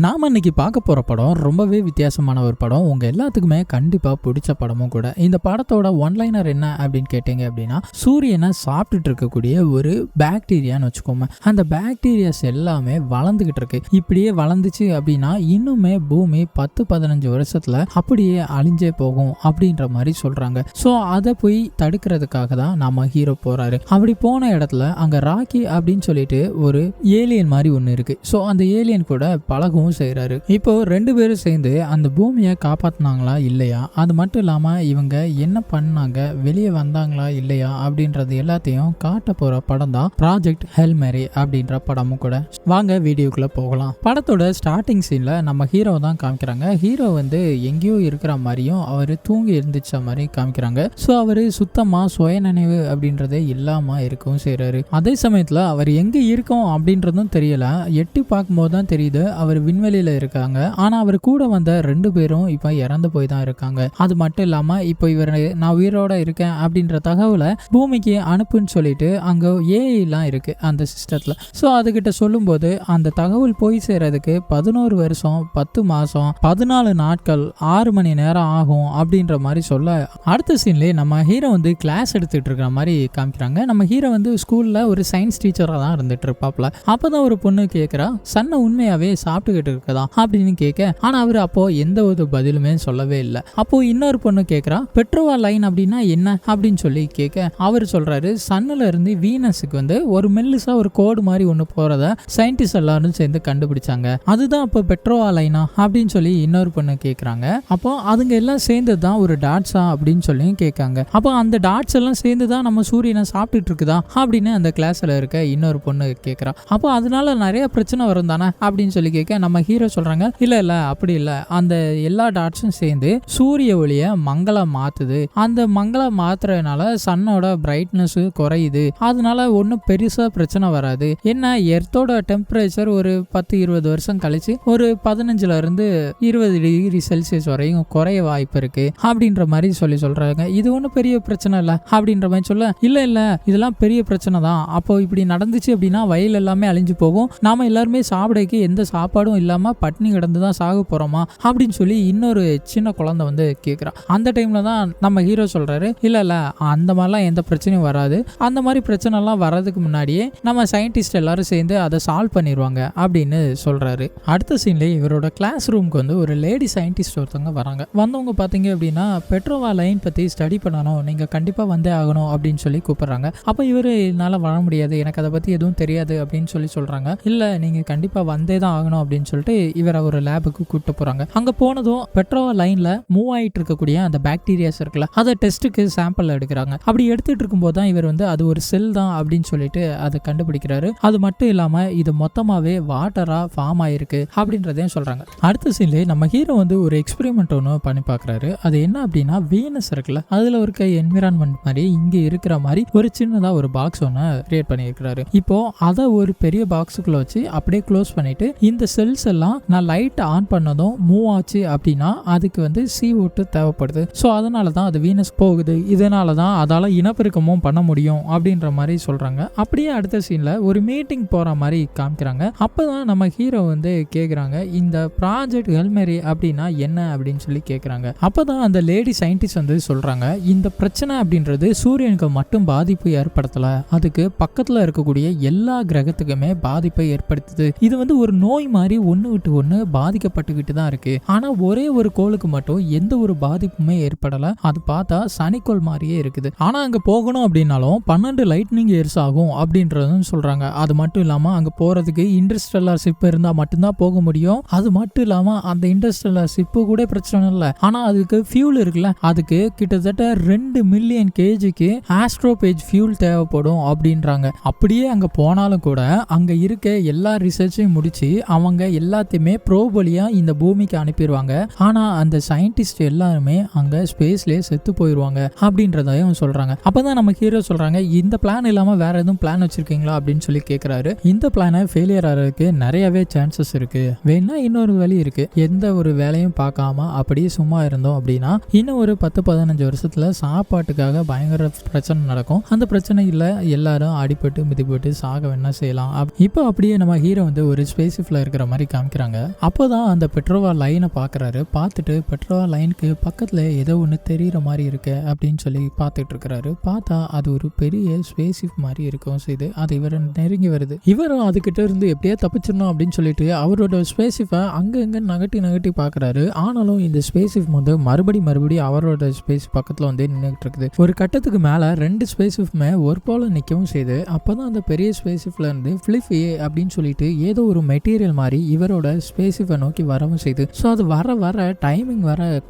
நாம இன்னைக்கு பார்க்க போற படம் ரொம்பவே வித்தியாசமான ஒரு படம். உங்க எல்லாத்துக்குமே கண்டிப்பா பிடிச்ச படமும் கூட. இந்த படத்தோட ஒன்லைனர் என்ன அப்படின்னு கேட்டீங்க அப்படின்னா, சூரியனை சாப்பிட்டுட்டு இருக்கக்கூடிய ஒரு பாக்டீரியான்னு வச்சுக்கோங்க. அந்த பாக்டீரியாஸ் எல்லாமே வளர்ந்துகிட்டு இருக்கு. இப்படியே வளர்ந்துச்சு அப்படின்னா இன்னுமே பூமி 10-15 வருஷத்துல அப்படியே அழிஞ்சே போகும் அப்படின்ற மாதிரி சொல்றாங்க. ஸோ அதை போய் தடுக்கிறதுக்காக தான் நம்ம ஹீரோ போறாரு. அப்படி போன இடத்துல அங்க ராக்கி அப்படின்னு சொல்லிட்டு ஒரு ஏலியன் மாதிரி ஒன்று இருக்கு. ஸோ அந்த ஏலியன் கூட பழகவும் செய்யறாரு. இப்போ 2 பேரும் சேர்ந்து அந்த பூமியை காப்பாத்தினாங்களா இல்லையா, அது மட்டும் இல்லாம இவங்க என்ன பண்ணாங்க, வெளியே வந்தாங்களா இல்லையா அப்படின்றது எல்லாத்தையும் காட்ட போற படம் தான் ப்ராஜெக்ட் ஹெல் மேரி அப்படின்ற படமும் கூட. வாங்க வீடியோக்குள்ள போகலாம். படத்தோட ஸ்டார்டிங் சீன்ல நம்ம ஹீரோ தான் காமிக்கிறாங்க. ஹீரோ வந்து எங்கேயோ இருக்கிற மாதிரியும் அவரு தூங்கி இருந்துச்ச மாதிரி காமிக்கிறாங்க. ஸோ அவரு சுத்தமா சுயநினைவு அப்படின்றதே இல்லாம இருக்கவும் செய்யறாரு. அதே சமயத்துல அவர் எங்க இருக்கோம் அப்படின்றதும் தெரியல. எட்டி பார்க்கும்போது தான் தெரியுது அவர் விண்வெளியில இருக்காங்க. ஆனா அவர் கூட வந்த 2 பேரும் இப்ப இறந்து போய் தான் இருக்காங்க. அது மட்டும் இல்லாம இப்போ இவர் நான் உயிரோட இருக்கேன் அப்படின்ற தகவலை பூமிக்கு அனுப்புன்னு சொல்லிட்டு அங்க ஏஐ எல்லாம் இருக்கு அந்த சிஸ்டத்துல. ஸோ அதுகிட்ட சொல்லும் போது அந்த தகவல் போய் சேர்றதுக்கு 11 வருஷம் 10 மாசம் 14 நாட்கள் 6 மணி நேரம் ஆகும் அப்படின்ற மாதிரி சொல்ல, அடுத்த சீன்லயே நம்ம ஹீரோ வந்து கிளாஸ் எடுத்துட்டு இருக்கிற மாதிரி காமிக்கிறாங்க. நம்ம ஹீரோ வந்து ஸ்கூல்ல ஒரு சயின்ஸ் டீச்சரா தான் இருந்துட்டு இருப்பாப்ல. அப்பதான் ஒரு பொண்ணு கேட்கிறா, சன்ன உண்மையாவே சாப்பிட்டுக்கிட்டு இருக்கதா அப்படின்னு கேட்க, ஆனா அவரு அப்போ எந்த ஒரு பதிலுமே சொல்லவே இல்லை. அப்போ இன்னொரு பொண்ணு கேட்கிறா, பெட்ரோவா லைன் அப்படின்னா என்ன அப்படின்னு சொல்லி கேட்க, அவர் சொல்றாரு, சன்னுல இருந்து வீனஸுக்கு வந்து ஒரு மெல்லிசா ஒரு கோடு மாதிரி ஒண்ணு போறத சயின்டிஸ்ட் எல்லாரும் சேர்ந்து கண்டுபிடிச்சாங்க. அதுதான் அப்போ பெட்ரோவா லைனா அப்படின்னு சொல்லி இன்னொரு பொண்ணு கேட்கறாங்க. அப்போ அதுங்க எல்லாம் சேர்ந்து தான் ஒரு டாட்ஸா அப்படின்னு சொல்லி கேட்காங்க. அப்போ அந்த டாட்ஸ் எல்லாம் சேர்ந்து தான் நம்ம சூரியனை சாப்பிட்டுட்டு இருக்குதா அப்படின்னு அந்த கிளாஸ்ல இருக்க இன்னொரு பொண்ணு கேட்கறா. அப்போ அதனால நிறைய பிரச்சனை வரும் தானே அப்படின்னு சொல்லி கேட்க, நம்ம ஹீரோ சொல்றாங்க, இல்ல அப்படி இல்ல, அந்த எல்லா டாட்ஸும் சேர்ந்து சூரிய ஒளிய மங்களா மாத்துது. அந்த மங்களா மாத்துறதுனால சன்னோட பிரைட்னஸ் குறையுது. அதனால ஒன்னும் பெருசா பிரச்சனை வராது. என்ன எர்த்தோட டெம்பரேச்சர் ஒரு 10-20 வருஷம் கழிச்சு ஒரு 15 இருந்து 20 டிகிரி செல்சியஸ் வரையும் குறைய வாய்ப்பு இருக்கு அப்படின்ற மாதிரி சொல்றாங்க. இது ஒன்றும் பெரிய பிரச்சனை இல்லை அப்படின்ற மாதிரி சொல்ல, இல்ல இதெல்லாம் பெரிய பிரச்சனை தான். அப்போ இப்படி நடந்துச்சு அப்படின்னா வயல் எல்லாமே அழிஞ்சு போகும். நாம எல்லாருமே சாப்பிடக்கு எந்த சாப்பாடும் இல்லாம பட்னி கிடந்து தான் சாக போறோமா அப்படின்னு சொல்லி இன்னொரு சின்ன குழந்தை வந்து கேட்குறா. அந்த டைம்ல தான் நம்ம ஹீரோ சொல்றாரு, இல்ல அந்த மாதிரிலாம் எந்த பிரச்சனையும் வராது. அந்த மாதிரி பிரச்சனை எல்லாம் வர்றதுக்கு முன்னாடியே நம்ம சயின்டிஸ்ட் எல்லாரும் சேர்ந்து அதை சால்வ் பண்ணிடுவாங்க அப்படின்னு சொல்றாரு. அடுத்த சீன்ல இவரோட கிளாஸ் ரூமுக்கு வந்து ஒரு லேடி சயின்டிஸ்ட் ஒருத்தவங்க வராங்க. வந்தவங்க பாத்தீங்க அப்படின்னா, பெட்ரோவா லைன் பத்தி ஸ்டடி பண்ணணும், நீங்க கண்டிப்பா வந்தே ஆகணும் அப்படின்னு சொல்லி கூப்பிடுறாங்க. அப்ப இவரு என்னால வர முடியாது, எனக்கு அதை பத்தி எதுவும் தெரியாது அப்படின்னு சொல்லி சொல்றாங்க. இல்ல நீங்க கண்டிப்பா வந்தே தான் ஆகணும் அப்படின்னு சொல்லிட்டு இவரை ஒரு லேபுக்கு கூட்டு போறாங்க. அங்க போனதும் பெட்ரோவா லைன்ல மூவ் ஆயிட்டு இருக்கக்கூடிய அந்த பாக்டீரியாஸ் இருக்குல்ல, அதை டெஸ்ட்டுக்கு சாம்பிள் எடுக்கிறாங்க. அப்படி எடுத்துட்டு இருக்கும்போது தான் இவர் வந்து அது ஒரு செல் தான் அப்படின்னு சொல்லிட்டு அதை கண்டுபிடிக்கிறாரு. அது மட்டும் இல்லாம இது மொத்தமாவே வாட்டரா ஃபார்ம் ஆயிருக்கு அப்படின்றதையும் சொல்றாங்க. அடுத்த சீன்ல நம்ம ஹீரோ வந்து ஒரு எக்ஸ்பெரிமெண்ட் ஒன்று பண்ணி பார்க்கறாரு. அது என்ன அப்படின்னா, வீனஸ் இருக்குல்ல, அதுல இருக்க என்விரான்மெண்ட் மாதிரி இங்க இருக்கிற மாதிரி ஒரு சின்னதா ஒரு பாக்ஸ் ஒன்று கிரியேட் பண்ணி இருக்கிறாரு. இப்போ அதை ஒரு பெரிய பாக்ஸுக்குள்ள வச்சு அப்படியே க்ளோஸ் பண்ணிட்டு, இந்த செல்ஸ் எல்லாம் நான் லைட் ஆன் பண்ணதும் மூவ் ஆச்சு அப்படின்னா அதுக்கு வந்து CO2 தேவைப்படுது. ஸோ அதனால தான் அது வீனஸ் போகுது. இதனால தான் அதால இனப்பெருக்கமும் பண்ண முடியும் அப்படின்ற மாதிரி சொல்றாங்க. அப்படியே அடுத்த சீன்ல ஒரு மீட்டிங் போற மாதிரி காமிக்கிறாங்க. அப்பதான் நம்ம ஹீரோ வந்து கேக்குறாங்க, இந்த ப்ராஜெக்ட் ஹெல் மேரி அப்படின்னா என்ன அப்படின்னு சொல்லி கேக்குறாங்க. அப்பதான் அந்த லேடி சயின்டிஸ்ட் வந்து சொல்றாங்க, இந்த பிரச்சனை அப்படின்றது சூரியனுக்கு மட்டும் பாதிப்பு ஏற்படுத்தல, அதுக்கு பக்கத்துல இருக்கக்கூடிய எல்லா கிரகத்துக்குமே பாதிப்பை ஏற்படுத்துது. இது வந்து ஒரு நோய் மாதிரி ஒண்ணு விட்டு ஒண்ணு பாதிக்கப்பட்டுக்கிட்டு தான் இருக்கு. ஆனா ஒரே ஒரு கோளுக்கு மட்டும் எந்த ஒரு பாதிப்புமே ஏற்படல. அது பார்த்தா சனிக்கோள் மாதிரியே இருக்குது. ஆனா அங்க போகணும் அப்படின்னாலும் 12 லைட்னிங் இயர்ஸ் ஆகும் அப்படின்றதும் சொல்றாங்க. அது மட்டும் இல்லாம அங்க போறதுக்கு இன்டர்ஸ்டெல்லார் ஷிப் இருந்தா மட்டும்தான் போக முடியும். அது மட்டும் இல்லாம அந்த இன்டர்ஸ்டெல்லார் ஷிப்பு கூட பிரச்சனை இல்லை. ஆனா அதுக்கு ஃபியூல் இருக்குல்ல, அதுக்கு கிட்டத்தட்ட 2 மில்லியன் கேஜிக்கு ஆஸ்ட்ரோபேஜ் ஃபியூல் தேவைப்படும் அப்படின்றாங்க. அப்படியே அங்க போனாலும் கூட அங்க இருக்க எல்லா ரிசர்ச்சையும் முடிச்சு அவங்க எல்லாத்தையுமே ப்ரோப் வழியா இந்த பூமிக்கு அனுப்பிடுவாங்க. ஆனா அந்த சயின்டிஸ்ட் எல்லாருமே அங்க ஸ்பேஸ்லயே செத்து போயிருவாங்க அப்படின்றதையும் சொல்றாங்க. அப்பதான் நம்ம ஹீரோ சொல்றாங்க, இந்த பிளான் இல்லாம வேற எதுவும் பிளான் வச்சிருக்கீங்களா அப்படின்னு சொல்லி கேட்கிறாரு. இந்த பிளானை ஃபெயிலியர் ஆகிறதுக்கு நிறையவே சான்சஸ் இருக்கு, வேணா இன்னொரு வழி இருக்கு. எந்த ஒரு வேலையும் பார்க்காம அப்படியே சும்மா இருந்தோம் அப்படின்னா இன்னும் ஒரு 10-15 வருஷத்துல சாப்பாட்டுக்காக பயங்கர பிரச்சனை நடக்கும். அந்த பிரச்சனையில எல்லாரும் அடிபட்டு மிதிப்பட்டு சாக வேணா செய்யலாம். இப்போ அப்படியே நம்ம ஹீரோ வந்து ஒரு ஸ்பேஸ் ஷிப்ல இருக்கிற மாதிரி மாதிரி காமிக்கிறாங்க. அப்போதான் அந்த பெட்ரோவா லைனை பார்க்குறாரு. பார்த்துட்டு பெட்ரோவா லைனுக்கு பக்கத்தில் ஏதோ ஒன்று தெரிகிற மாதிரி இருக்கு அப்படின்னு சொல்லி பார்த்துட்டு இருக்கிறாரு. பார்த்தா அது ஒரு பெரிய ஸ்பேஸ்ஷிப் மாதிரி இருக்கும் செய்து அது இவர் நெருங்கி வருது. இவரும் அதுக்கிட்ட இருந்து எப்படியே தப்பிச்சிடணும் அப்படின்னு சொல்லிட்டு அவரோட ஸ்பேஸ்ஷிப்பை அங்கே நகட்டி பார்க்குறாரு. ஆனாலும் இந்த ஸ்பேஸ்ஷிப் வந்து மறுபடி அவரோட ஸ்பேஸ் பக்கத்தில் வந்து நின்றுட்டு இருக்குது. ஒரு கட்டத்துக்கு மேலே 2 ஸ்பேஸ்ஷிப்புமே ஒரு போல நிற்கவும் செய்யுது. அப்போதான் அந்த பெரிய ஸ்பேஸ்ஷிப்ல இருந்து ஃபிலிப் அப்படின்னு சொல்லிட்டு ஏதோ ஒரு மெட்டீரியல் மாதிரி இவரோட ஸ்பேஸ்ஷிப்பை நோக்கி வரவும் செய்யுது. ஸோ அது வர டைமிங்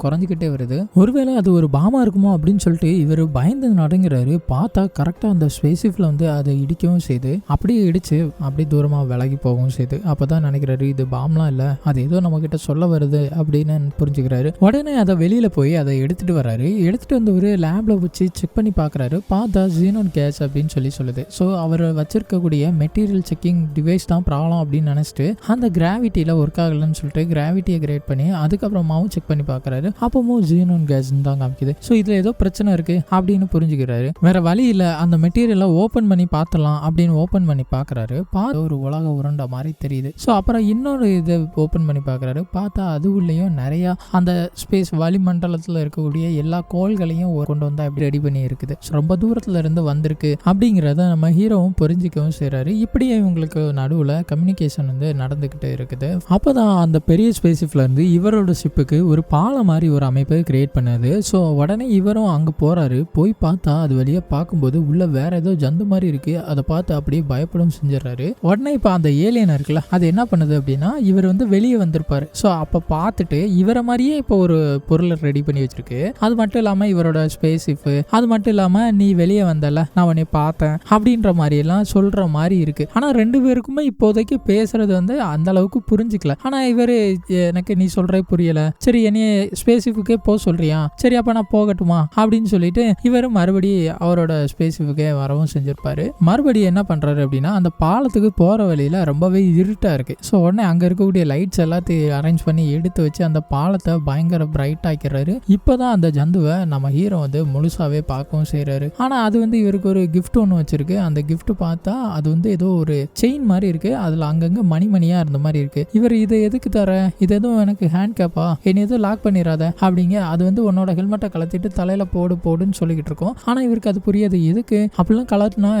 குறைஞ்சிக்கிட்டே வருது. ஒருவேளை அது ஒரு பாமா இருக்குமோ அப்படின்னு சொல்லிட்டு இவர் பயந்து நடங்குறாரு. பார்த்தா கரெக்டாக அந்த ஸ்பேஸ்ஷிப்ல வந்து அதை இடிக்கவும் செய்யுது. அப்படியே இடிச்சு அப்படியே தூரமாக விலகி போகவும் செய்யுது. அப்போதான் நினைக்கிறாரு இது பாம்லாம் இல்லை, அது ஏதோ நம்ம கிட்ட சொல்ல வருது அப்படின்னு புரிஞ்சுக்கிறாரு. உடனே அதை வெளியில போய் அதை எடுத்துட்டு வராரு. எடுத்துட்டு வந்து ஒரு லேப்ல வச்சு செக் பண்ணி பார்க்குறாரு. பார்த்தா ஜீனோன் கேஸ் அப்படின்னு சொல்லுது. ஸோ அவர் வச்சிருக்கக்கூடிய மெட்டீரியல் செக்கிங் டிவைஸ் தான் ப்ராப்ளம் அப்படின்னு நினைச்சிட்டு அந்த கிராவிட்டியில ஒர்க் ஆகலன்னு சொல்லிட்டு கிராவிட்டியை கிரியேட் பண்ணி அதுக்கப்புறமாவும் செக் பண்ணி பார்க்குறாரு. அப்பவும் ஜீனோன் கேஸ் தான் காமிக்குது. ஸோ இதுல ஏதோ பிரச்சனை இருக்கு அப்படின்னு புரிஞ்சுக்கிறாரு. வேற வழி இல்லை, அந்த மெட்டீரியலை ஓப்பன் பண்ணி பார்த்தலாம் அப்படின்னு ஓப்பன் பண்ணி பார்க்குறாரு. பார்த்து ஒரு உலக உருண்டை மாதிரி தெரியுது. ஸோ அப்புறம் இன்னொரு இதை ஓப்பன் பண்ணி பார்க்குறாரு. பார்த்தா அதுவுள்ளேயும் நிறைய அந்த ஸ்பேஸ் வளிமண்டலத்தில் இருக்கக்கூடிய எல்லா கோள்களையும் கொண்டு வந்தா எப்படி ரெடி பண்ணி இருக்குது. ரொம்ப தூரத்துல இருந்து வந்திருக்கு அப்படிங்கிறத நம்ம ஹீரோவும் புரிஞ்சிக்கவும் செய்றாரு. இப்படியே இவங்களுக்கு நடுவில் கம்யூனிகேஷன் வந்து நடந்துகிட்டு இருக்குது. அப்போதான் அந்த பெரிய ஸ்பேஸ்ஷிப்ல இருந்து இவரோட ஷிப்புக்கு ஒரு பாலம் மாதிரி ஒரு அமைப்பை கிரியேட் பண்ணுது. ஸோ உடனே இவரும் அங்கே போறாரு. போய் பார்த்தா அது வெளியே பார்க்கும்போது உள்ள வேற ஏதோ ஜந்து மாதிரி இருக்கு. அதை பார்த்து அப்படியே பயப்படும் செஞ்சிடறாரு. உடனே இப்போ அந்த ஏலியன் இருக்குல்ல, அது என்ன பண்ணுது அப்படின்னா இவர் வந்து வெளியே வந்திருப்பாரு. ஸோ அப்போ பார்த்துட்டு இவரை மாதிரியே இப்போ ஒரு பொருளை ரெடி பண்ணி வச்சிருக்கு. அது மட்டும் இல்லாமல் இவரோட ஸ்பேஸ்ஷிப், அது மட்டும் இல்லாமல் நீ வெளியே வந்தல நான் உன்னை பார்த்தேன் அப்படின்ற மாதிரி எல்லாம் சொல்ற மாதிரி இருக்கு. ஆனால் 2 பேருக்குமே இப்போதைக்கு பேசுறது வந்து அந்த அளவுக்கு புரிஞ்சுக்கல. ஆனால் இவர் எனக்கு நீ சொல்ற புரியல, சரி என்னைய ஸ்பேஸ்ஷிப்புக்கே போக சொல்றியா, சரி அப்போ நான் போகட்டுமா அப்படின்னு சொல்லிட்டு இவர் மறுபடியும் அவரோட ஸ்பேஸ்ஷிப்புக்கே வரவும் செஞ்சிருப்பாரு. மறுபடியும் என்ன பண்றாரு அப்படின்னா அந்த பாலத்துக்கு போற வழியில ரொம்பவே இருட்டா இருக்கு. ஸோ உடனே அங்க இருக்கக்கூடிய லைட்ஸ் எல்லாத்தையும் அரேஞ்ச் பண்ணி எடுத்து வச்சு அந்த பாலத்தை பயங்கர பிரைட் ஆக்கிறாரு. இப்பதான் அந்த ஜந்துவை நம்ம ஹீரோ வந்து முழுசாவே பார்க்கவும் செய்யறாரு. ஆனா அது வந்து இவருக்கு ஒரு கிஃப்ட் ஒன்று வச்சிருக்கு. அந்த கிஃப்ட் பார்த்தா அது வந்து ஏதோ ஒரு செயின் மாதிரி இருக்கு. அதுல அங்கங்க மணிமணியா இருந்த மாதிரி இருக்கு. இவர் இதை எதுக்கு தர, இது எதுவும் எனக்கு ஹேண்ட் கேப்பா, என்னை எதுவும் லாக் பண்ணிடாத அப்படிங்க. அது வந்து உன்னோட ஹெல்மெட்டை கலத்திட்டு தலையில போடுன்னு சொல்லிக்கிட்டு இருக்கோம். ஆனா இவருக்கு அது புரியாது. எதுக்கு அப்படிலாம் கலட்டினா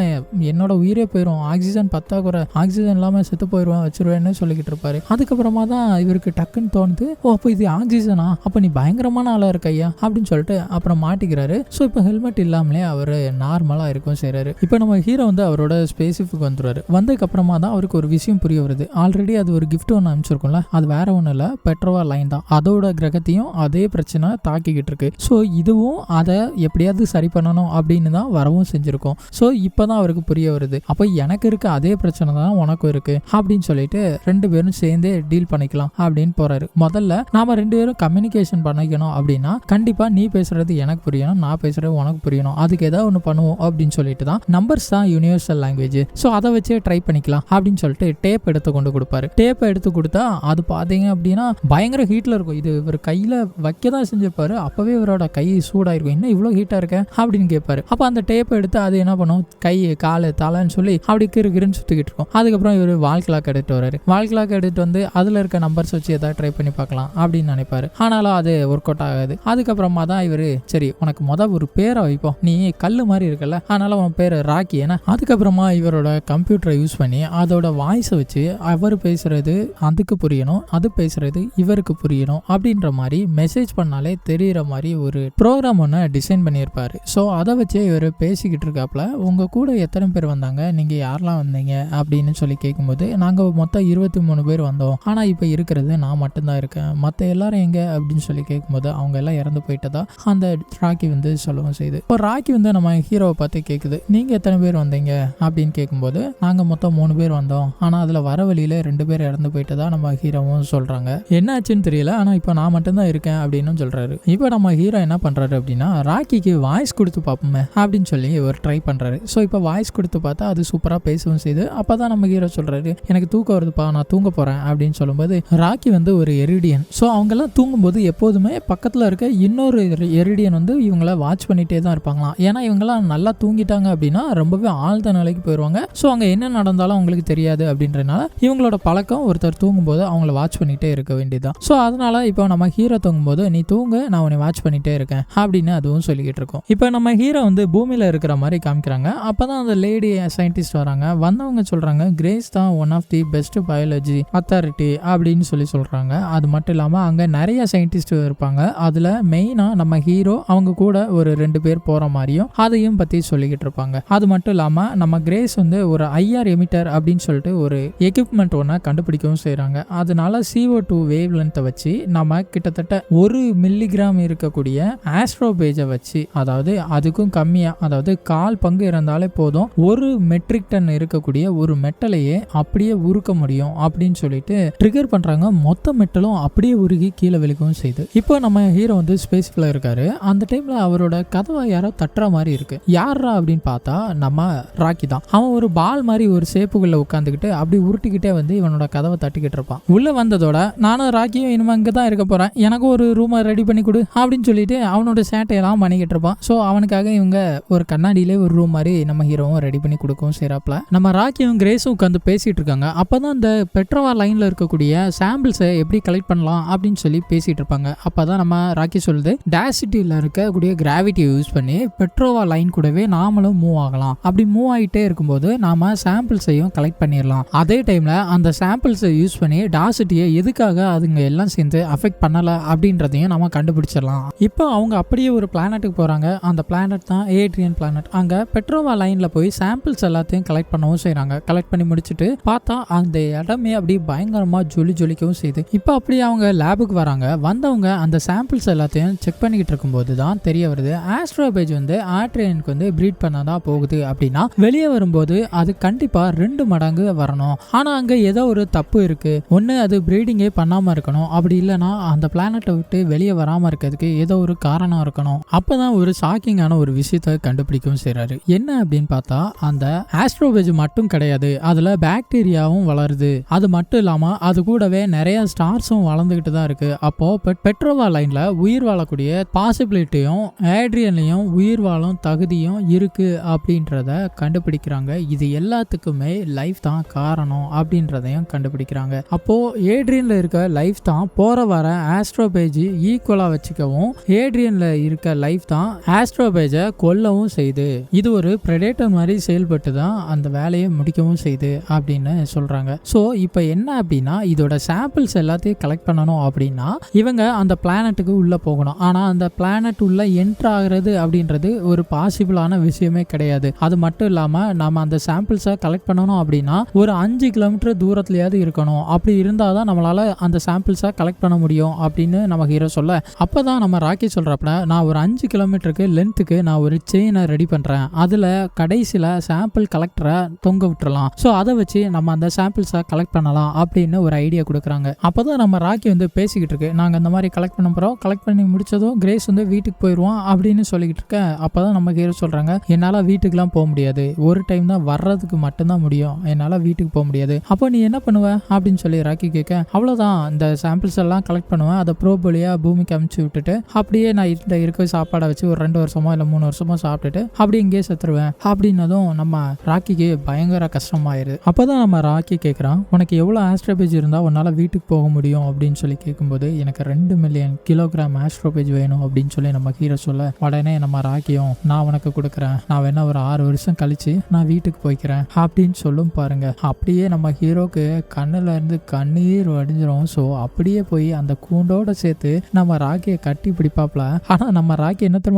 என்னோட உயிரே போயிடும், ஆக்சிஜன் பத்தாக்குறை, ஆக்சிஜன் இல்லாம செத்து போயிடுவேன் வச்சிருவேன்னு சொல்லிக்கிட்டு இருப்பாரு. அதுக்கப்புறமா தான் இவருக்கு டக்குன்னு தோணுது, ஓ அப்போ இது ஆக்சிஜனா, அப்ப நீ பயங்கரமான ஆளா இருக்க ஐயா அப்படின்னு சொல்லிட்டு அப்புறம் மாட்டிக்கிறாரு. ஸோ இப்போ ஹெல்மெட் இல்லாமலே அவர் நார்மலா இருக்கும் செய்யறாரு. இப்போ நம்ம ஹீரோ வந்து அவரோட ஸ்பேஸ்ஷிப்புக்கு வந்துருவாரு. வந்ததுக்கு அப்புறமா தான் அவருக்கு ஒரு விஷயம் புரிய வருது. ஆல்ரெடி அது ஒரு கிஃப்ட் ஒன்று அனுப்பிச்சிருக்கோம்ல, அது வேற ஒன்றும் இல்லை, பெட்ரோவா லைன் தான். அதோட கிரகத்தையும் அதே பிரச்சனை தாக்கிக்கிட்டு இருக்கு. ஸோ இதுவும் அதை எப்படியாவது சரி பண்ணணும் அப்படின்னு தான் வரவும் செஞ்சிருக்கோம். ஸோ இப்போதான் அவருக்கு புரிய வருது, அப்போ எனக்கு இருக்க அதே பிரச்சனை தான் உனக்கும் இருக்கு அப்படின்னு சொல்லிட்டு 2 பேரும் சேர்ந்து டீல் பண்ணிக்கலாம் அப்படின்னு போறாரு. முதல்ல நாம 2 பேரும் கம்யூனிகேஷன் பண்ணிக்கணும் அப்படின்னா கண்டிப்பா நீ பேசுறது எனக்கு புரியணும், நான் பேசுறது உனக்கு புரியணும், அதுக்கு ஏதாவது ஒன்று பண்ணுவோம் அப்படின்னு சொல்லிட்டு தான் நம்பர்ஸ் தான் யூனிவர்சல் லாங்குவேஜ், ஸோ அதை வச்சே ட்ரை பண்ணிக்கலாம் அப்படின்னு சொல்லிட்டு டேப் எடுத்து கொண்டு கொடுப்பாரு. டேப்பை எடுத்து கொடுத்தா அது பார்த்தீங்க அப்படின்னா பயங்கர ஹீட்ல இருக்கும். இது இவர் கையில வைக்க தான் செஞ்சிருப்பாரு. அப்பவே இவரோட கை சூடாயிருக்கும். என்ன இவ்வளோ ஹீட்டா இருக்க அப்படின்னு கேட்பாரு. அப்போ அந்த டேப்பை எடுத்து அது என்ன பண்ணும், கை காலு தலைன்னு சொல்லி அப்படி கிருன்னு சுத்திக்கிட்டு இருக்கும். அதுக்கப்புறம் இவர் வால் கிளாக் எடுத்து வராரு. வால் கிளாக் எடுத்து வந்து அதுல இருக்க நம்பர்ஸ் வச்சு ஏதாவது ட்ரை பண்ணி பார்க்கலாம் அப்படின்னு நினைப்பாரு. ஆனாலும் அது ஒர்க் அவுட் ஆகாது. அதுக்கப்புறமா தான் இவரு சரி உனக்கு ஒரு பேரை வைப்போம், நீ கல்லு மாதிரி இருக்கல, அதனால உன் பேரு ராக்கி ஏன்னா. அதுக்கப்புறமா இவரோட கம்ப்யூட்டரை யூஸ் பண்ணி அதோட வாய்ஸை வச்சு அவர் பேசுறது அதுக்கு புரியணும், அது பேசுறது இவருக்கு புரியணும் அப்படின்ற மாதிரி மெசேஜ் பண்ணாலே தெரியுற மாதிரி ஒரு ப்ரோக்ராம் ஒன்று டிசைன் பண்ணியிருப்பாரு. ஸோ அதை வச்சு இவர் பேசிக்கிட்டு இருக்காப்புல. உங்க கூட எத்தனை பேர் வந்தாங்க, நீங்க யாரெல்லாம் வந்தீங்க அப்படின்னு சொல்லி கேட்கும்போது நாங்கள் மொத்தம் 23 பேர் வந்தோம், ஆனால் இப்போ இருக்கிறது நான் மட்டும்தான் இருக்கேன், மற்ற எல்லாரும் எங்க அப்படின்னு சொல்லி கேட்கும்போது அவங்க எல்லாம் இறந்து போயிட்டதா அந்த ராக்கி வந்து சொல்லவும் செய்யுது. இப்போ ராக்கி வந்து நம்ம ஹீரோவை பார்த்து கேட்குது, நீங்க எத்தனை பேர் வந்தீங்க அப்படின்னு கேட்கும்போது நாங்க மொத்தம் 3 பேர் வந்தோம், ஆனால் அதுல வர வழியில 2 பேர் இறந்து போயிட்டதா நம்ம ஹீரோவும் சொல்றாங்க. என்ன ஆச்சுன்னு தெரியல, ஆனா இப்போ நான் மட்டும்தான் இருக்கேன் அப்படின்னு சொல்றாரு. இப்போ நம்ம ஹீரோ என்ன பண்றாரு அப்படின்னா ராக்கிக்கு வாய்ஸ் கொடுத்து பார்ப்போமே அப்படின்னு சொல்லி இவர் ட்ரை பண்றாரு. ஸோ இப்போ வாய்ஸ் கொடுத்து பார்த்தா அது சூப்பரா பேசவும் செய்யுது. அப்பதான் நம்ம ஹீரோ சொல்றாரு, எனக்கு தூக்கம் வருதுப்பா, நான் தூங்க போறேன் அப்படின்னு சொல்லும்போது ராக்கி வந்து ஒரு எரிடியன். ஸோ அவங்க எல்லாம் தூங்கும்போது எப்போதுமே பக்கத்துல இருக்க இன்னொரு எரிடியன் வந்து இவங்கள வாட்ச் பண்ணிட்டே தான் இருப்பாங்களாம். ஏன்னா இவங்கெல்லாம் நல்லா தூங்கிட்டாங்க அப்படின்னா ரொம்பவே ஆழ்ந்த நிலைக்கு போயிடுவாங்க. ஸோ அங்கே என்ன நடந்தாலும் அவங்களுக்கு தெரியாது அப்படின்றனால இவங்களோட பழக்கம் பக்கம் ஒருத்தர் தூங்கும்போது அவங்கள வாட்ச் பண்ணிட்டே இருக்க வேண்டியதுதான். ஸோ அதனால இப்போ நம்ம ஹீரோ தூங்கும்போது நீ தூங்கு, நான் உன்னை வாட்ச் பண்ணிட்டே இருக்கேன் அப்படின்னு அதுவும் சொல்லிக்கிட்டு இருக்கோம். இப்போ நம்ம ஹீரோ வந்து பூமியில இருக்கிற மாதிரி காமிக்கிறாங்க. அப்பதான் அந்த லேடி சயின்டிஸ்ட் வராங்க. வந்தவங்க சொல்றாங்க கிரேஸ் தான் one of the best biology authority அப்படின்னு சொல்றாங்க. அது மட்டும் இல்லாம அங்க நிறைய சயின்டிஸ்ட் இருப்பாங்க. அதுல மெயினா நம்ம ஹீரோ அவங்க கூட ஒரு 2 பேர் போற மாதிரியும் அதையும் பத்தி சொல்லிக்கிட்டு இருப்பாங்க. அது மட்டும் இல்லாம நம்ம கிரேஸ் வந்து ஒரு ஐஆர் எமிட்டர் அப்படின்னு சொல்லிட்டு ஒரு எக்யூப்மெண்ட் ஒன்ன கண்டுபிடிக்கவும் செய்யறாங்க. அதனால CO2 வேவ் லென்த்தை வச்சு நம்ம கிட்டத்தட்ட 1 மில்லிகிராம் இருக்கக்கூடிய ஆஸ்ட்ரோபேஜை வச்சு, அதாவது அதுக்கும் கம்மியா, அதாவது 1/4 பங்கு இருந்தாலே போதும் 1 மெட்ரிக் டன் இருக்கக்கூடிய ஒரு மெட்டலையே அப்படியே உருக்க முடியும் அப்படின்னு சொல்லிட்டு ட்ரிகர் பண்றாங்க. மொத்த மெட்டலும் அப்படியே உருகி கீழே விழுக்கவும் செய்யுது. இப்போ நம்ம ஹீரோ வந்து ஸ்பேஸ்ல இருக்காரு. அந்த டைம்ல அவரோட கதவை யாரோ தட்டுற மாதிரி இருக்கு. யாரா அப்படின்னு பார்த்தா நம்ம ராக்கி தான். அவன் ஒரு பால் மாதிரி ஒரு சேப்புக்குள்ள உட்காந்துக்கிட்டு அப்படி உருட்டிக்கிட்டே வந்து இவனோட கதவை தட்டிக்கிட்டு இருப்பான். உள்ள வந்ததோட நானும் ராக்கியும் இனிமே இங்க தான் இருக்க போறேன், எனக்கு ஒரு ரூமை ரெடி பண்ணி கொடு அப்படின்னு சொல்லிட்டு அவனோட சேட்டையெல்லாம் பண்ணிக்கிட்டு இருப்பான். ஸோ அவனுக்காக இவங்க ஒரு கண்ணாடியிலே ஒரு ரூம் மாதிரி நம்ம ஹீரோவும் ரெடி பண்ணி கொடுக்கவும் செய்றாப்ல. நம்ம ராக்கியும் கிரேஸும் உட்காந்து பேசிட்டு இருக்காங்க. அப்பதான் இந்த பெட்ரோவா லைன்ல இருக்கக்கூடிய சாம்பிள்ஸை எப்படி கலெக்ட் பண்ணலாம் அப்படின்னு சொல்லி பேசிட்டு இருப்பாங்க. அப்பதான் நம்ம ராக்கி சொல்லுது, டாசிட்டியில் இருக்கக்கூடிய கிராவிட்டியை யூஸ் பண்ணி பெட்ரோவா லைன் கூடவே நாமளும் மூவ் ஆகலாம். அப்படி மூவ் ஆகிட்டே இருக்கும்போது நாம சாம்பிள்ஸையும் கலெக்ட் பண்ணிடலாம். அதே டைம்ல அந்த சாம்பிள்ஸை யூஸ் பண்ணி டாசிட்டியை எதுக்காக அதுங்க எல்லாம் சேர்ந்து அஃபெக்ட் பண்ணல அப்படின்றதையும் நம்ம கண்டுபிடிச்சிடலாம். இப்போ அவங்க அப்படியே ஒரு பிளானட்டுக்கு போறாங்க. அந்த பிளானட் தான் ஏட்ரியன் பிளானட். அங்க பெட்ரோவா லைன்ல போய் சாம்பிள்ஸ் எல்லாத்தையும் கலெக்ட் பண்ணவும் செய்றாங்க. கலெக்ட் பண்ணி முடிச்சுட்டு பார்த்தா அந்த இடமே அப்படியே பயங்கரமா ஜொலிக்கவும் செய்யுது. இப்போ அப்படியே அவங்க லேபுக்கு வராங்க. வந்தவங்க அந்த சாம்பிள்ஸ் எல்லாத்தையும் செக் பண்ணிக்கிட்டு இருக்கும்போது தான் தெரிய வருது, ஆஸ்ட்ரோபேஜ் வந்து ஆட்ரியனுக்கு வந்து ப்ரீட் பண்ணதான் போகுது அப்படின்னா வெளியே வரும்போது அது கண்டிப்பா 2 மடங்கு வரணும். ஆனா அங்க ஏதோ ஒரு தப்பு இருக்கு. ஒண்ணு அது ப்ரீடிங்கே பண்ணாம இருக்கணும், அப்படி இல்லைன்னா அந்த பிளானட்டை விட்டு வெளியே வராம இருக்கிறதுக்கு ஏதோ ஒரு காரணம் இருக்கணும். அப்பதான் ஒரு ஷாக்கிங்கான ஒரு விஷயத்தை கண்டுபிடிக்கவும் செய்றாரு. என்ன அப்படின்னு பார்த்தா அந்த ஆஸ்ட்ரோபேஜ் மட்டும் கிடையாது, அதுல பாக்டீரியாவும் வளருது. அது மட்டும் இல்லாம அது கூடவே நிறைய ஸ்டார்ஸும் வளர்ந்துகிட்டு தான் இருக்கு. அப்போ பெட்ரோவா லைன்ல உயிர் வாழக்கூடிய பாசிபிலிட்டியும் ஏட்ரியன்லயும் உயிர் வாழும் தகுதியும் இருக்கு அப்படின்றத கண்டுபிடிக்கிறாங்க. இது எல்லாத்துக்குமே லைஃப் தான் காரணம் அப்படின்றதையும் கண்டுபிடிக்கிறாங்க. அப்போ ஏட்ரியன்ல இருக்க லைஃப் தான் போற வர ஆஸ்ட்ரோபேஜ் ஈக்குவலா வச்சுக்கவும், ஏட்ரியன்ல இருக்க லைஃப் தான் ஆஸ்ட்ரோபேஜை கொல்லவும் செய்யுது. இது ஒரு பிரெடேட்டர் மாதிரி செயல்பட்டு தான் அந்த வேலையை முடிக்கவும் செய்யுது அப்படின்னு சொல்றாங்க. ஸோ இப்போ என்ன அப்படின்னா இதோட சாம்பிள்ஸ் எல்லாத்தையும் கலெக்ட் பண்ணணும் அப்படின்னா இவங்க அந்த பிளானட்டுக்கு உள்ள போகணும். ஆனா அந்த பிளானட் உள்ள என்ட்ரு ஆகிறது அப்படின்றது ஒரு பாசிபிளான விஷயமே கிடையாது. அது மட்டும் இல்லாம நம்ம அந்த சாம்பிள்ஸை கலெக்ட் பண்ணணும் அப்படின்னா ஒரு 5 கிலோமீட்டர் தூரத்துலயாவது இருக்கணும். அப்படி இருந்தாதான் நம்மளால அந்த சாம்பிள்ஸை கலெக்ட் பண்ண முடியும் அப்படின்னு நம்ம ஹீரோ சொல்ல, அப்பதான் நம்ம ராக்கி சொல்றப்ப நான் ஒரு 5 கிலோமீட்டருக்கு லென்த்துக்கு நான் ஒரு செயினை ரெடி பண்றேன், அதுல கடைசியில சாம்பிள் கலெக்டரை தொங்க விட்டுறலாம். ஸோ அதை வச்சு நம்ம அந்த சாம்பிள்ஸை கலெக்ட் பண்ணலாம் அப்படின்னு ஒரு ஐடியா கொடுக்குறாங்க. அப்பதான் நம்ம ராக்கி வந்து பேசிக்கிட்டு இருக்கு, நாங்க அந்த மாதிரி கலெக்ட் பண்ண போறோம், கலெக்ட் பண்ணி முடிச்சதும் கிரேஸ் வந்து வீட்டுக்கு போயிடுவான் அப்படின்னு சொல்லிக்கிட்டு இருக்க. அப்பதான் நம்ம ஹீரோ சொல்றாங்க, என்னால வீட்டுக்குலாம் போக முடியாது, ஒரு டைம் தான் வர்றதுக்கு மட்டும்தான் முடியும், என்னால வீட்டுக்கு போக முடியாது. அப்போ நீ என்ன பண்ணுவ அப்படின்னு சொல்லி ராக்கி கேட்க, அவ்வளவுதான் இந்த சாம்பிள்ஸ் எல்லாம் கலெக்ட் பண்ணுவேன், அதை ப்ரோப் வழியா பூமிக்கு அமுச்சு விட்டுட்டு அப்படியே நான் இருக்க சாப்பாடை வச்சு ஒரு 2 வருஷமோ இல்லை 3 வருஷமோ சாப்பிட்டுட்டு அப்படி இங்கேயே செத்துருவேன் அப்படின்னதும் நம்ம ராக்கிக்கு பயங்கர கஷ்டமாயிருது. அப்பதான் நம்ம ராக்கி கேட்குறான், உனக்கு எவ்வளோ ஆஸ்ட்ரோபேஜ் இருந்தால் உன்னால் வீட்டுக்கு போக முடியும் அப்படின்னு சொல்லி கேட்கும்போது, எனக்கு 2 மில்லியன் கிலோகிராம் ஆஸ்ட்ரோபேஜ் வேணும் அப்படின்னு சொல்லி நம்ம ஹீரோ சொல்ல, உடனே நம்ம ராக்கியும் நான் உனக்கு கொடுக்குறேன், நான் வேணா ஒரு 6 வருஷம் கழிச்சு நான் வீட்டுக்கு போய்க்கிறேன் அப்படின்னு சொல்லும் பாருங்க. அப்படியே நம்ம ஹீரோக்கு கண்ணுல இருந்து கண்ணீர் வடிஞ்சிரும். ஸோ அப்படியே போய் அந்த கூண்டோட சேர்த்து நம்ம ராக்கியை கட்டி பிடிப்பாப்ல. ஆனா நம்ம ராக்கி என்ன திரும்ப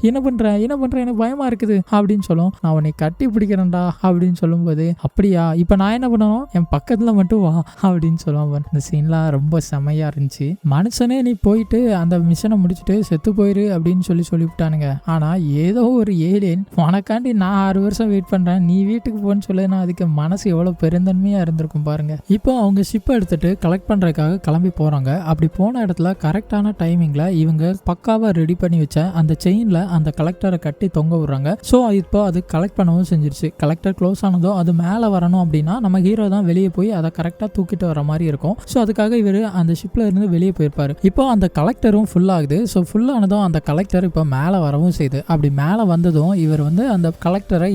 என்ன பண்ற எனக்கு பயமா இருக்குது அப்படின்னு சொல்லும். நான் உன்னை கட்டி பிடிக்கிறேன்டா அப்படின்னு சொல்லும்போது, அப்படியா இப்ப நான் என்ன பண்ணணும், என் பக்கத்துல மட்டும் வா அப்படின்னு சொல்லுவான். இந்த சீன்லாம் ரொம்ப செமையா இருந்துச்சு. மனுஷனே நீ போயிட்டு அந்த மிஷனை முடிச்சுட்டு செத்து போயிரு அப்படின்னு சொல்லிவிட்டானுங்க. ஆனா ஏதோ ஒரு ஏலியன் உனக்காண்டி நான் 6 வருஷம் வெயிட் பண்றேன், நீ வீட்டுக்கு போன்னு சொல்லுன்னா அதுக்கு மனசு எவ்வளவு பெருந்தன்மையா இருந்திருக்கும் பாருங்க. இப்போ அவங்க ஷிப் எடுத்துட்டு கலெக்ட் பண்றதுக்காக கிளம்பி போறாங்க. அப்படி போன இடத்துல கரெக்டான டைமிங்ல இவங்க பக்காவா ரெடி பண்ணி வச்ச அந்த செயின்ல அந்த கலெக்டரை கட்டி தொங்க விடுறாங்க. ஸோ இப்போ அது கலெக்ட் பண்ணவும் செஞ்சிருச்சு. கலெக்டர் க்ளோஸ் ஆனதும் அது மேலே வரணும் அப்படின்னா நம்ம ஹீரோ தான் வெளியே போய் அதை கரெக்டாக தூக்கிட்டு வர மாதிரி இருக்கும். ஸோ அதுக்காக இவர் அந்த ஷிப்ல இருந்து வெளியே போயிருப்பாரு. இப்போ அந்த கலெக்டரும் ஃபுல் ஆகுது. ஸோ ஃபுல் ஆனதும் அந்த கலெக்டர் இப்போ மேலே வரவும் செய்யுது. அப்படி மேலே வந்ததும் இவர் வந்து அந்த கலெக்டரை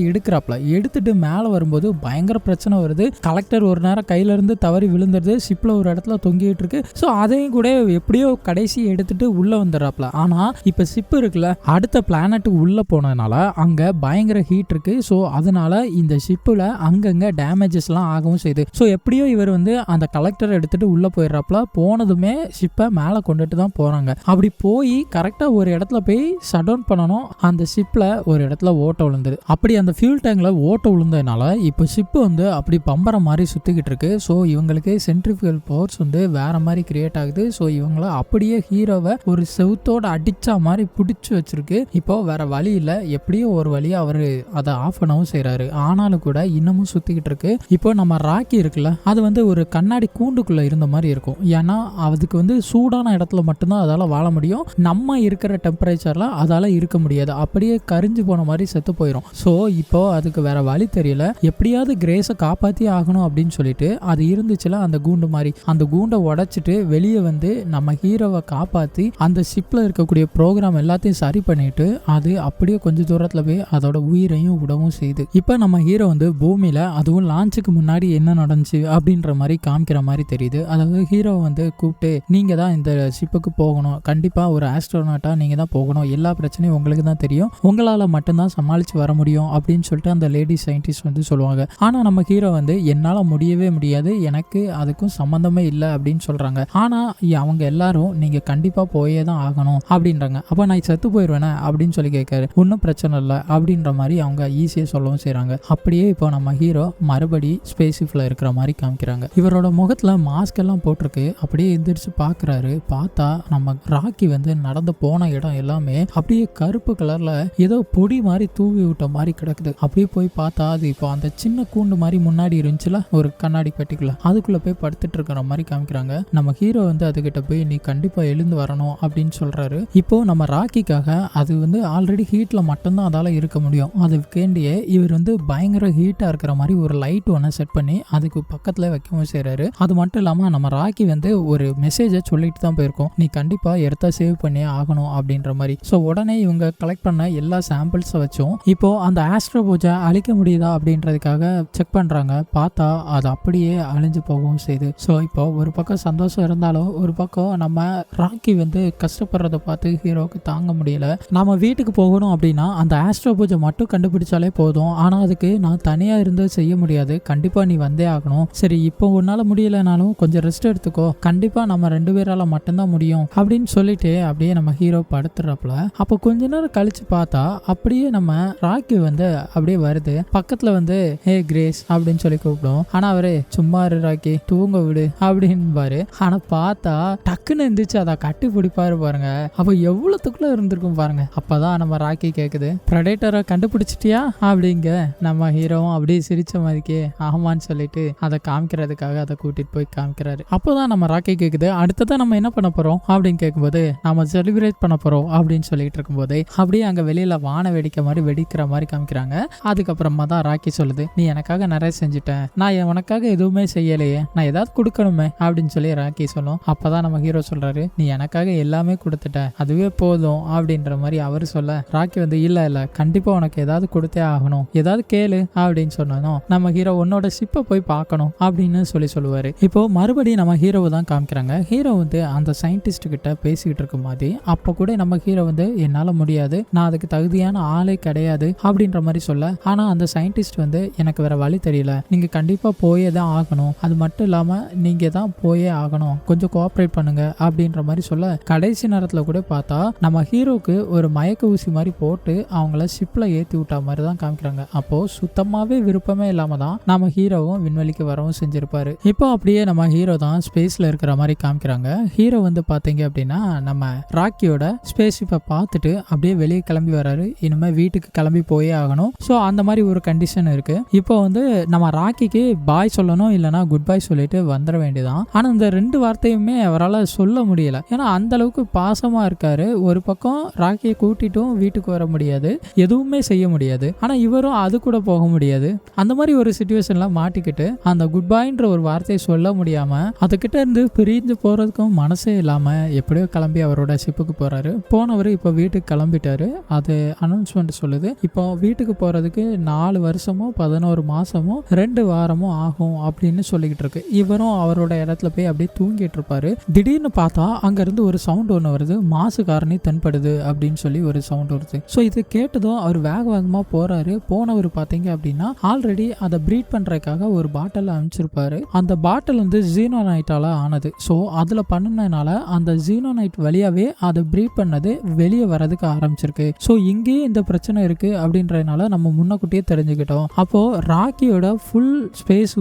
எடுத்துட்டு மேலே வரும்போது பயங்கர பிரச்சனை வருது. கலெக்டர் ஒரு நேரம் கையில் இருந்து தவறி விழுந்துருது, ஷிப்ல ஒரு இடத்துல தொங்கிட்டு இருக்கு. ஸோ அதையும் கூட எப்படியோ கடைசி எடுத்துட்டு உள்ள வந்துடுறாப்ல. ஆனா இப்ப ஷிப் இருக்குல்ல, அடுத்த பிளானட்டுக்கு உள்ள போனதுனால அங்க பயங்கர ஹீட் இருக்கு. ஸோ அதனால இந்த ஷிப்ல அங்கங்க டேமேஜஸ்லாம் ஆகவும் செய்யுது. ஸோ எப்படியோ இவர் வந்து அந்த கலெக்டர் எடுத்துட்டு உள்ள போயிடுறாப்ல. போனதுமே ஷிப்பை மேலே கொண்டுட்டு தான் போறாங்க. அப்படி போய் கரெக்டா ஒரு இடத்துல போய் ஷட் டவுன் பண்ணணும். அந்த ஷிப்ல ஒரு இடத்துல ஓட்ட விழுந்தது. அப்படி அந்த ஃபியூல் டேங்க்ல ஓட்ட விழுந்ததுனால இப்போ ஷிப் வந்து அப்படி பம்பர மாதிரி சுத்திக்கிட்டு இருக்கு. ஸோ இவங்களுக்கு சென்ட்ரிஃபியூகல் பவர்ஸ் வந்து வேற மாதிரி கிரியேட் ஆகுது. ஸோ இவங்கள அப்படியே ஹீரோவை ஒரு செவுத்தோட அடிச்சா மாதிரி பிடிச்சி வச்சிருக்கு. இப்போ வேற வழி இல்லை, எப்படியோ ஒரு வழியா அவரு அதை ஆஃப் பண்ணவும் செய்யறாரு. ஆனாலும் கூட இன்னமும் சுத்திக்கிட்டு இருக்கு. இப்போ நம்ம ராக்கி இருக்குல்ல, அது வந்து ஒரு கண்ணாடி கூண்டுக்குள்ள இருந்த மாதிரி இருக்கும். ஏன்னா அதுக்கு வந்து சூடான இடத்துல மட்டும்தான் அதால வாழ முடியும். நம்ம இருக்கிற டெம்பரேச்சர்ல அதால இருக்க முடியாது. அப்படியே கரிஞ்சு போன மாதிரி செத்து போயிடும். ஸோ இப்போ அதுக்கு வேற வழி தெரியல, எப்படியாவது கிரேஸை காப்பாத்தி ஆகணும் அப்படின்னு சொல்லிட்டு அது இருந்துச்சுல அந்த கூண்டு மாதிரி, அந்த கூண்டை உடைச்சிட்டு வெளியே வந்து நம்ம ஹீரோவை காப்பாத்தி அந்த ஷிப்ல இருக்கக்கூடிய ப்ரோக்ராம் எல்லாத்தையும் சரி பண்ணிட்டு அது அப்படியே கொஞ்சம் தூரத்துல போய் அதோட உயிரையும் விடவும் செய்யுது. இப்போ நம்ம ஹீரோ வந்து பூமியில, அதுவும் லான்ச்சுக்கு முன்னாடி என்ன நடந்துச்சு அப்படின்ற மாதிரி காமிக்கிற மாதிரி தெரியுது. அதாவது ஹீரோ வந்து கூப்பிட்டு, நீங்க தான் இந்த ஷிப்புக்கு போகணும், கண்டிப்பா ஒரு ஆஸ்ட்ரோனாட்டா நீங்க தான் போகணும், எல்லா பிரச்சனையும் உங்களுக்கு தான் தெரியும், உங்களால மட்டும்தான் சமாளிச்சு வர முடியும் அப்படின்னு சொல்லிட்டு அந்த லேடி சயின்டிஸ்ட் வந்து சொல்லுவாங்க. ஆனா நம்ம ஹீரோ வந்து என்னால முடியவே முடியாது, எனக்கு அதுக்கும் சம்பந்தமே இல்லை அப்படின்னு சொல்றாங்க. ஆனா அவங்க எல்லாரும் நீங்க கண்டிப்பா போயே தான் ஆகணும் அப்படின்றாங்க. அப்ப நான் செத்து போயிடுவேனே அப்படின்னு சொல்லி கேட்காரு. ஒன்றும் பிரச்சனை இல்லை அப்படின்ற மாதிரி அவங்க ஈஸியா சொல்லவும் செய்றாங்க. அப்படியே இப்போ நம்ம ஹீரோ மறுபடி ஸ்பேஸ்ஷிப்ல இருக்கிற மாதிரி காமிக்கிறாங்க. இவரோட முகத்துல மாஸ்க் எல்லாம் போட்டிருக்கு. அப்படியே எந்திரிச்சு பாக்குறாரு. பார்த்தா நம்ம ராக்கி வந்து நடந்து போன இடம் எல்லாமே அப்படியே கருப்பு கலர்ல ஏதோ பொடி மாதிரி தூவி விட்ட மாதிரி கிடக்குது. அப்படியே போய் பார்த்தா அது இப்போ அந்த சின்ன கூண்டு மாதிரி முன்னாடி இருந்துச்சுல ஒரு கண்ணாடி பெட்டிக்குள்ள, அதுக்குள்ள போய் படுத்துட்டு இருக்கிற மாதிரி காமிக்கிறாங்க. நம்ம ஹீரோ வந்து அதுகிட்ட போய் நீ கண்டிப்பா எழுந்து வரணும் அப்படின்னு சொல்றாரு. இப்போ நம்ம ராக்கிக்காக அது வந்து ஆல்ரெடி ஹீட்ல மட்டும்தான் அதால இருக்க முடியும். அதுக்கேண்டியே இவர் வந்து பயங்கர ஹீட்டா இருக்கிற மாதிரி ஒரு லைட் ஒன்று செட் பண்ணி அதுக்கு பக்கத்துல வைக்கவும் செய்றாரு. அது மட்டும் இல்லாம நம்ம ராக்கி வந்து ஒரு மெசேஜை சொல்லிட்டு தான் போயிருக்கோம், நீ கண்டிப்பா இடத்த சேவ் பண்ணியே ஆகணும் அப்படின்ற மாதிரி. ஸோ உடனே இவங்க கலெக்ட் பண்ண எல்லா சாம்பிள்ஸை வச்சும் இப்போ அந்த ஆஸ்ட்ரோபோஜை அழிக்க முடியுதா அப்படின்றதுக்காக செக் பண்றாங்க. பார்த்தா அது அப்படியே அழிஞ்சு போகவும் செய்யுது. ஸோ இப்போ ஒரு பக்கம் சந்தோஷம் இருந்தாலும் ஒரு பக்கம் நம்ம ராக்கி வந்து கஷ்டப்படுறத பார்த்து ஹீரோக்கு தாங்க முடியல. நாம வீட்டுக்கு போகணும் அப்படின்னா அந்த ஆஸ்ட்ரோபோஜை மட்டும் கண்டுபிடிச்சாலே போதும். ஆனா அதுக்கு நான் தனியா இருந்து செய்ய முடியாது, கண்டிப்பா நீ வந்தே ஆகணும். சரி இப்போ உன்னால முடியலனாலும் கொஞ்சம் ரெஸ்ட் எடுத்துக்கோ, கண்டிப்பா நம்ம 2 பேரால மட்டும்தான் முடியும் அப்படின்னு சொல்லிட்டு அப்படியே நம்ம ஹீரோ படுத்துறப்பல. அப்போ கொஞ்ச நேரம் கழிச்சு பார்த்தா அப்படியே நம்ம ராக்கி வந்து அப்படியே வருது. பக்கத்துல வந்து ஹே கிரேஸ் அப்படின்னு சொல்லி கூப்பிடும். ஆனா அவரு சும்மா இரு ராக்கி, தூங்க விடு அப்படின்பாரு. ஆனா பார்த்தா டக்குன்னு இருந்துச்சு அதை கட்டி பிடிப்பாரு பாருங்க. அப்போ எவ்வளவுக்குள்ள இருந்திருக்கும் பாருங்க. அப்பதான் நம்ம ராக்கி கேக்குது, பிரெடேட்டரை கண்டுபிடிச்சிட்டியா அப்படிங்க. நம்ம ஹீரோவும் அப்படியே சிரிச்ச மாதிரிக்கே ஆமான்னு சொல்லிட்டு அதை காமிக்கிறதுக்காக அதை கூட்டிட்டு போய் காமிக்கிறாரு. அப்போதான் நம்ம ராக்கி கேக்குது, அடுத்ததான் நம்ம என்ன பண்ண போறோம் அப்படின்னு கேட்கும்போது, நம்ம செலிப்ரேட் பண்ண போறோம் அப்படின்னு சொல்லிட்டு இருக்கும்போது அப்படியே அங்க வெளியில வான வேடிக்கை மாதிரி வெடிக்கிற மாதிரி காமிக்கிறாங்க. அதுக்கப்புறமா தான் ராக்கி சொல்லுது, நீ எனக்காக நிறைய செஞ்சுட்டேன், நான் உனக்காக எதுவுமே செய்யலையே, நான் ஏதாவது கொடுக்கணுமே அப்படின்னு சொல்லி ராக்கி சொல்லும். அப்பதான் நம்ம ஹீரோ சொல்றாரு, நீ எனக்காக எல்லாமே கொடுத்துட்ட, அதுவே போதும் அப்படின்ற மாதிரி அவரு சொல்ல, ராக்கி வந்து இல்ல இல்ல கண்டிப்பா உனக்கு ஏதாவது கொடுத்தே ஆகணும், ஏதாவது கேளு அப்படின்னு சொன்னோம். நம்ம ஹீரோ உன்னோட ஷிப்பை போய் பார்க்கணும் அப்படின்னு சொல்லுவாரு. இப்போ மறுபடியும் நம்ம ஹீரோவை தான் காமிக்கிறாங்க. ஹீரோ வந்து அந்த சயின்டிஸ்ட் கிட்ட பேசிக்கிட்டு இருக்கும் போது அப்ப கூட நம்ம ஹீரோ வந்து என்னால முடியாது, நான் அதுக்கு தகுதியான ஆளே கிடையாது அப்படின்ற மாதிரி சொல்ல, ஆனா அந்த சயின்டிஸ்ட் வந்து எனக்கு வேற வழி தெரியல, நீங்க கண்டிப்பா போயே தான் ஆகணும், அது மட்டும் இல்லாம நீங்க தான் போயே ஆகணும், கொஞ்சம் கோஆப்ரேட் பண்ணுங்க அப்படின்ற மாதிரி சொல்ல, கடைசி நேரத்துல கூட பார்த்தா நம்ம ஹீரோக்கு ஒரு மயக்க ஊசி மாதிரி போட்டு அவங்கள ஷிப்ல ஏத்தி விட்டா மாதிரி தான் காமிக்கிறாங்க. அப்போ சுத்தமாவே விருப்பமே இல்லாம தான் நம்ம ஹீரோவும் விண்வெளிக்கு வரவும் செஞ்சிருப்பாரு. இப்போ அப்படியே நம்ம ஹீரோ தான் ஸ்பேஸ்ல இருக்கிற மாதிரி காமிக்கிறாங்க. ஹீரோ வந்து பாத்தீங்க அப்படின்னா நம்ம ராக்கியோட ஸ்பேஸ் ஷிப்பை பார்த்துட்டு அப்படியே வெளியே கிளம்பி வராரு. இனிமே வீட்டுக்கு கிளம்பி போயே ஆகணும். ஸோ அந்த மாதிரி ஒரு கண்டிஷன் இருக்கு. இப்போ வந்து நம்ம ராக்கிக்கு பாய் சொல்லணும், இல்லைன்னா குட் பை சொல்லிட்டு வந்துட வேண்டியதான். ஆனா இந்த 2 வார்த்தையுமே அவரால் சொல்ல முடியல. ஏன்னா அந்த அளவுக்கு பாசமா இருக்காரு. ஒரு பக்கம் ராக்கியை கூட்டிட்டும் வீட்டுக்கு வர முடியாது, எதுவுமே செய்ய முடியாது, ஆனா இவரும் அது கூட போக முடியாது. அந்த மாதிரி ஒரு சிச்சுவேஷன்ல மாட்டிக்கிட்டு அந்த குட் பைன்ற ஒரு வார்த்தையை சொல்ல முடியாம அதுகிட்ட இருந்து பிரிஞ்சு போறதுக்கும் மனசே இல்லாம எப்படியோ கிளம்பி அவரோட ஷிப்புக்கு போறாரு. போனவர் இப்போ வீட்டுக்கு கிளம்பிட்டாரு. அது அனௌன்ஸ்மெண்ட் சொல்லுது, இப்போ வீட்டுக்கு போறதுக்கு 4 வருஷமோ 11 மாசமோ 2 வாரமோ ஆகும் அப்படின்னு அப்படின்னு சொல்லிக்கிட்டு இருக்கு. இவரும் அவரோட இடத்துல போய் அப்படியே தூங்கிட்டு இருப்பாரு. திடீர்னு பார்த்தா அங்க இருந்து ஒரு சவுண்ட் ஒன்று வருது, மாசு காரணி தென்படுது அப்படின்னு சொல்லி ஒரு சவுண்ட் வருது. ஸோ இது கேட்டதும் அவர் வேகமா போறாரு. போனவர் பார்த்தீங்க அப்படின்னா ஆல்ரெடி அதை ப்ரீட் பண்றதுக்காக ஒரு பாட்டில் அமைச்சிருப்பாரு. அந்த பாட்டில் வந்து ஜீனோனைட்டால ஆனது. ஸோ அதுல பண்ணனால அந்த ஜீனோனைட் வழியாவே அதை ப்ரீட் பண்ணது வெளியே வரதுக்கு ஆரம்பிச்சிருக்கு. ஸோ இங்கேயே இந்த பிரச்சனை இருக்கு அப்படின்றதுனால நம்ம முன்னக்கூட்டியே தெரிஞ்சுக்கிட்டோம். அப்போ ராக்கியோட ஃபுல் ஸ்பேஸ்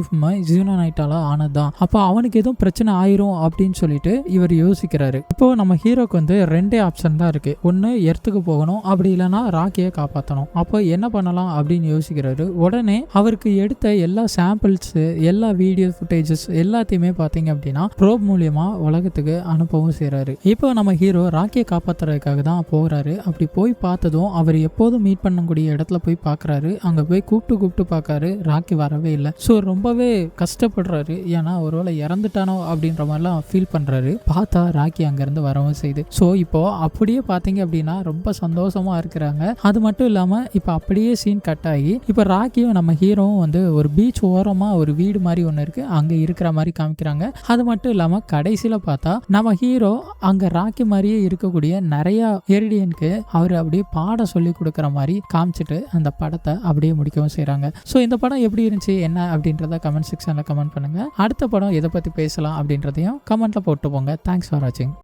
ஜீனோனைட்டால ஆனதுதான். அப்போ அவனுக்கு எதுவும் பிரச்சனை ஆயிரும் அப்படின்னு சொல்லிட்டு இவர் யோசிக்கிறாரு. இப்போ நம்ம ஹீரோக்கு வந்து ரெண்டே ஆப்ஷன் தான் இருக்கு. ஒன்னு எர்த்துக்கு போகணும், அப்படி இல்லைன்னா ராக்கியை காப்பாற்றணும். அப்போ என்ன பண்ணலாம் அப்படின்னு யோசிக்கிறாரு. உடனே அவருக்கு எடுத்த எல்லா சாம்பிள்ஸ், எல்லா வீடியோ ஃபுட்டேஜஸ் எல்லாத்தையுமே பார்த்தீங்க அப்படின்னா ப்ரோப் மூலியமா உலகத்துக்கு அனுப்பவும் செய்றாரு. இப்போ நம்ம ஹீரோ ராக்கியை காப்பாற்றுறதுக்காக தான் போகிறாரு. அப்படி போய் பார்த்ததும் அவர் எப்போதும் மீட் பண்ணக்கூடிய இடத்துல போய் பார்க்குறாரு. அங்கே போய் கூப்பிட்டு பார்க்காரு. ராக்கி வரவே இல்லை. ஸோ ரொம்பவே கஷ்டப்படுறாரு. ஏன்னா ஒருவேளை இறந்துட்டானோ அப்படின்ற மாதிரிலாம் ஃபீல் பண்ணுறாரு. பார்த்தா ராக்கி அங்கேருந்து வரவும் செய்யுது. ஸோ இப்போ அப்படியே பார்த்தீங்க அப்படின்னா ரொம்ப சந்தோஷமா இருக்கிறாங்க. அது மட்டும் இல்லாமல் இப்போ அப்படியே சீன் கட் ஆகி இப்போ ராக்கியும் நம்ம ஹீரோவும் வந்து ஒரு பீச் ஓரமாக ஒரு வீடு மாதிரி ஒன்று இருக்குது, அங்கே இருக்கிற மாதிரி காமிக்கிறாங்க. அது மட்டும் இல்லாமல் கடைசியில் பார்த்தா நம்ம ஹீரோ அங்கே ராக்கி மாதிரியே இருக்கக்கூடிய நிறைய எரிடியனுக்கு அவர் அப்படியே பாடம் சொல்லி கொடுக்குற மாதிரி காமிச்சிட்டு அந்த படத்தை அப்படியே முடிக்கவும் செய்கிறாங்க. ஸோ இந்த படம் எப்படி இருந்துச்சு என்ன அப்படின்றத கமெண்ட் செக்ஷனில் கமெண்ட் பண்ணுங்கள். அடுத்த படம் எதை பற்றி பேசலாம் அப்படின்றதையும் கமெண்ட்டில் போட்டு போங்க. தேங்க்ஸ் ஃபார் வாட்சிங்.